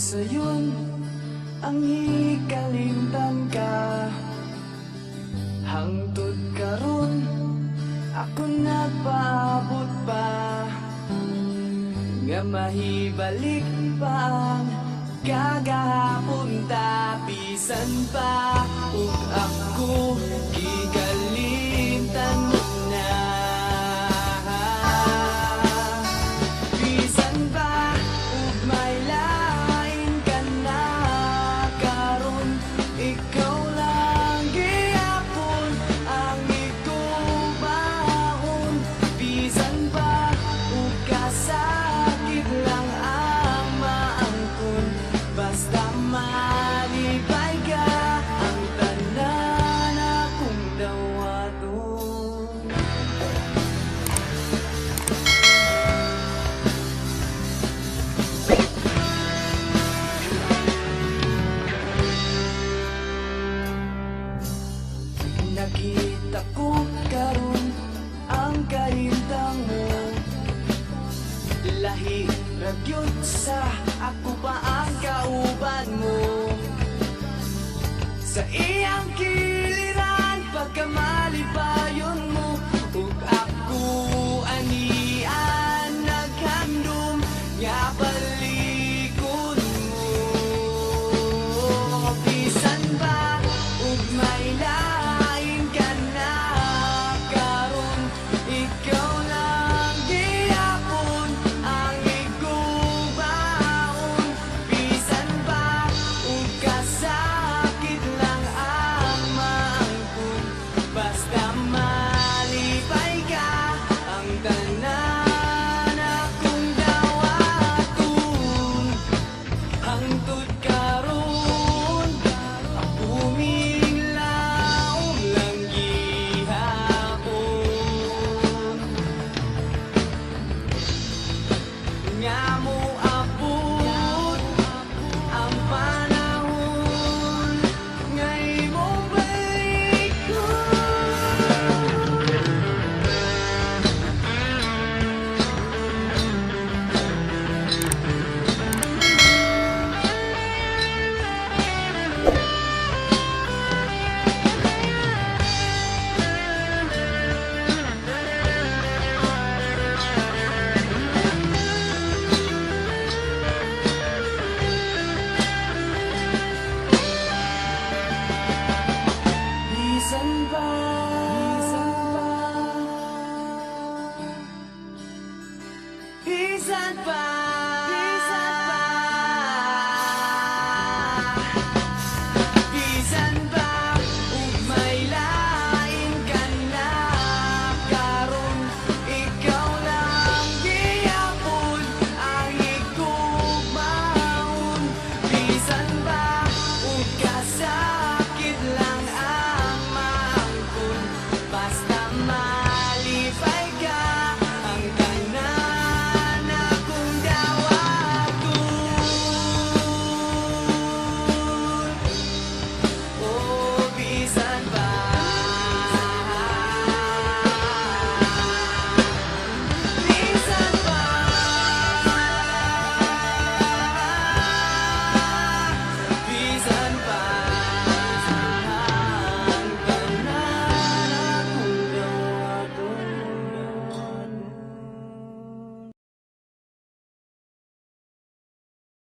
Sayon ang ikalimtan ka, hangtod karon ako nagpaabot pa, nga mahibalik pa ang kagahapon ta. Bisan pa ug ako gikalimtan mo na, bisan pa ug may ikaw lang gihapon ang igubaon. Bisan pa ug kasakit lang ang maangkon, basta malipay ka ang tanan akong dawaton. Nakita ko karon ang kahintang mo, lahi ragyod sa ako pa ang kauban mo. Sa iyang kiliran pagkamalipayon mo, ug ako anian naghandom nga balikon mo. Bisan ba ug may bisan pa